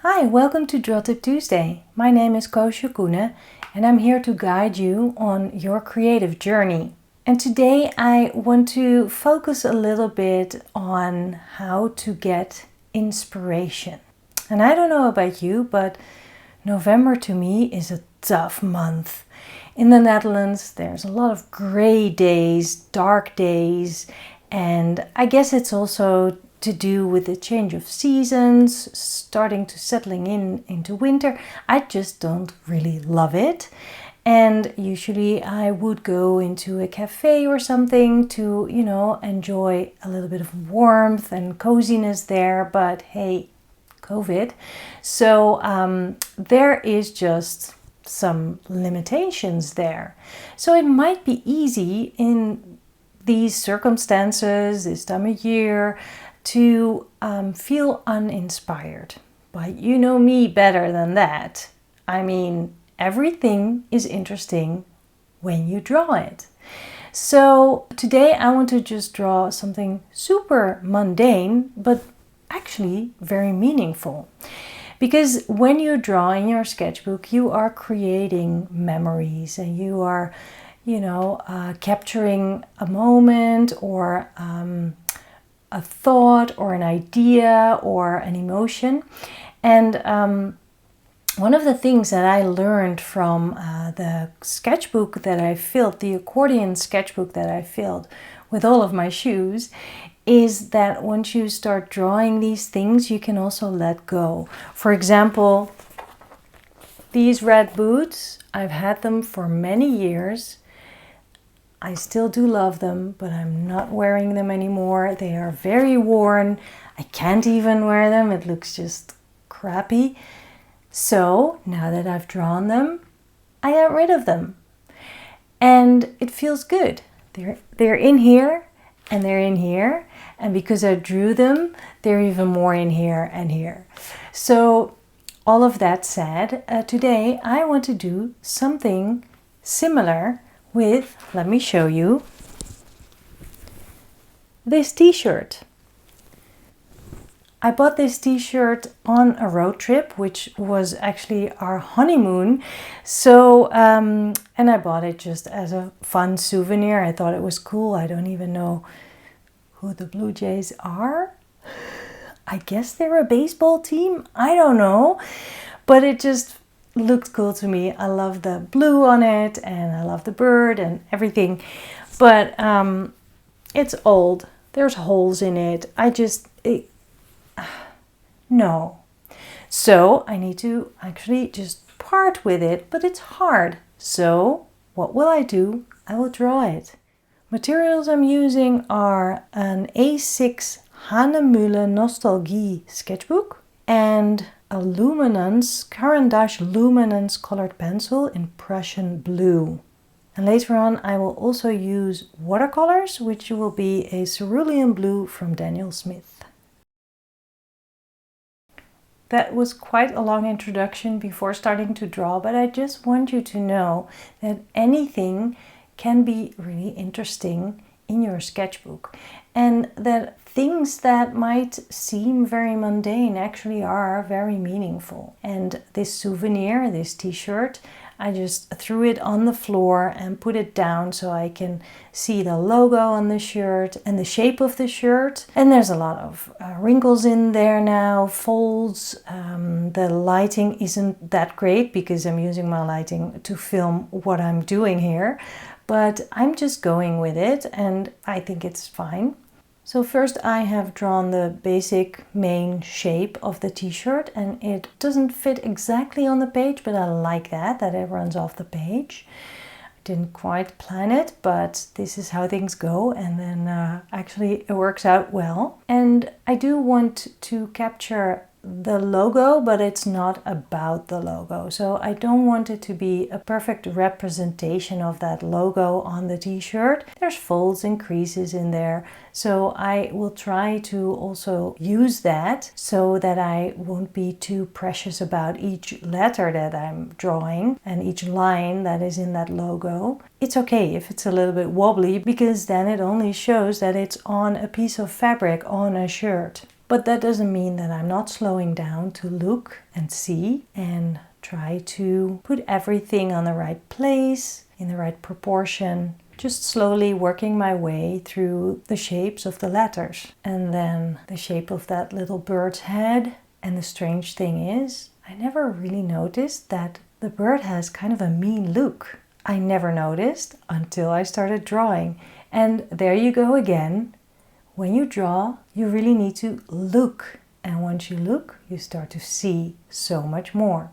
Hi, welcome to Draw Tip Tuesday. My name is Koosje Koenen and I'm here to guide you on your creative journey. And today I want to focus a little bit on how to get inspiration. And I don't know about you, but November to me is a tough month. In the Netherlands, there's a lot of gray days, dark days, and I guess it's also to do with the change of seasons, starting to settling into winter. I just don't really love it. And usually I would go into a cafe or something to, enjoy a little bit of warmth and coziness there. But hey, COVID. So there is just some limitations there. So it might be easy in these circumstances, this time of year, to feel uninspired. But you know me better than that. I mean, everything is interesting when you draw it. So today I want to just draw something super mundane, but actually very meaningful. Because when you draw in your sketchbook, you are creating memories and you are, capturing a moment or a thought or an idea or an emotion. And one of the things that I learned from the sketchbook that I filled, the accordion sketchbook that I filled with all of my shoes, is that once you start drawing these things, you can also let go. For example, these red boots, I've had them for many years. I still do love them, but I'm not wearing them anymore. They are very worn. I can't even wear them. It looks just crappy. So now that I've drawn them, I got rid of them. And it feels good. They're in here and they're in here. And because I drew them, they're even more in here and here. So all of that said, today I want to do something similar with, let me show you, this t-shirt. I bought this t-shirt on a road trip, which was actually our honeymoon. So, and I bought it just as a fun souvenir. I thought it was cool. I don't even know who the Blue Jays are. I guess they're a baseball team. I don't know. But it just looked cool to me. I love the blue on it and I love the bird and everything. But it's old. There's holes in it. No. So I need to actually just part with it, but it's hard. So what will I do? I will draw it. Materials I'm using are an A6 Hahnemühle Nostalgie sketchbook and a Luminance, Caran Luminance colored pencil in Prussian blue. And later on I will also use watercolors, which will be a Cerulean Blue from Daniel Smith. That was quite a long introduction before starting to draw, but I just want you to know that anything can be really interesting in your sketchbook, and that things that might seem very mundane actually are very meaningful. And this souvenir, this t-shirt, I just threw it on the floor and put it down so I can see the logo on the shirt and the shape of the shirt. And there's a lot of wrinkles in there now, folds. The lighting isn't that great because I'm using my lighting to film what I'm doing here. But I'm just going with it and I think it's fine. So first I have drawn the basic main shape of the t-shirt, and it doesn't fit exactly on the page, but I like that it runs off the page. I didn't quite plan it, but this is how things go, and then actually it works out well. And I do want to capture the logo, but it's not about the logo. So I don't want it to be a perfect representation of that logo on the t-shirt. There's folds and creases in there. So I will try to also use that so that I won't be too precious about each letter that I'm drawing and each line that is in that logo. It's okay if it's a little bit wobbly, because then it only shows that it's on a piece of fabric on a shirt. But that doesn't mean that I'm not slowing down to look and see and try to put everything on the right place, in the right proportion. Just slowly working my way through the shapes of the letters and then the shape of that little bird's head. And the strange thing is, I never really noticed that the bird has kind of a mean look. I never noticed until I started drawing. And there you go again. When you draw, you really need to look. And once you look, you start to see so much more.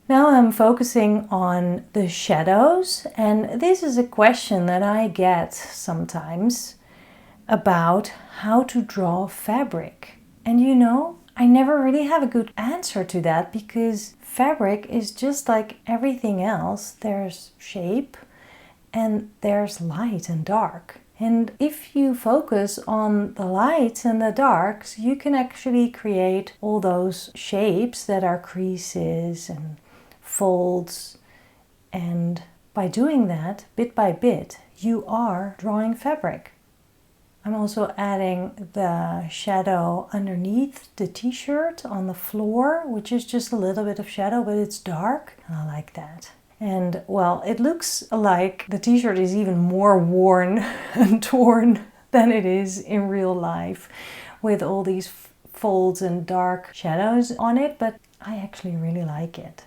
Now I'm focusing on the shadows, and this is a question that I get sometimes about how to draw fabric. And you know, I never really have a good answer to that because fabric is just like everything else. There's shape and there's light and dark. And if you focus on the lights and the darks, you can actually create all those shapes that are creases and folds, and by doing that bit by bit you are drawing fabric. I'm also adding the shadow underneath the t-shirt on the floor, which is just a little bit of shadow, but it's dark and I like that. And well, it looks like the t-shirt is even more worn and torn than it is in real life with all these folds and dark shadows on it, but I actually really like it.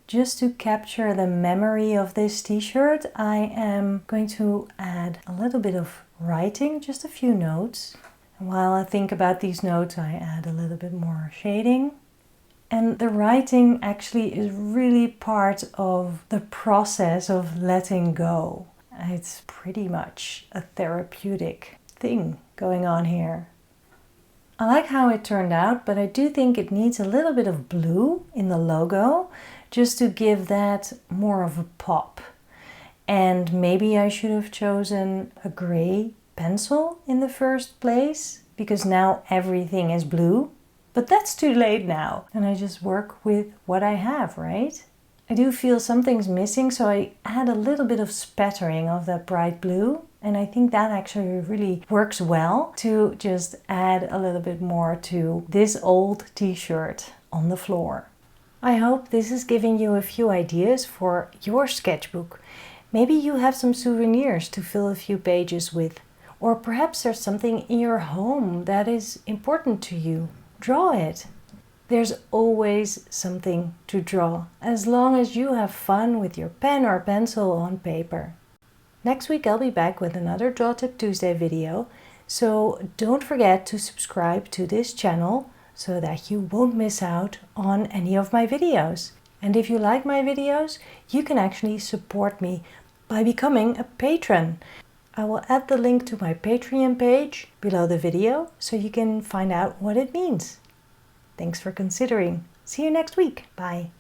Just to capture the memory of this t-shirt, I am going to add a little bit of writing, just a few notes. And while I think about these notes, I add a little bit more shading. And the writing actually is really part of the process of letting go. It's pretty much a therapeutic thing going on here. I like how it turned out, but I do think it needs a little bit of blue in the logo, just to give that more of a pop. And maybe I should have chosen a gray pencil in the first place, because now everything is blue. But that's too late now, and I just work with what I have, right? I do feel something's missing, so I add a little bit of spattering of that bright blue. And I think that actually really works well to just add a little bit more to this old t-shirt on the floor. I hope this is giving you a few ideas for your sketchbook. Maybe you have some souvenirs to fill a few pages with, or perhaps there's something in your home that is important to you. Draw it. There's always something to draw, as long as you have fun with your pen or pencil on paper. Next week I'll be back with another Draw Tip Tuesday video, so don't forget to subscribe to this channel so that you won't miss out on any of my videos. And if you like my videos, you can actually support me by becoming a patron. I will add the link to my Patreon page below the video so you can find out what it means. Thanks for considering. See you next week. Bye.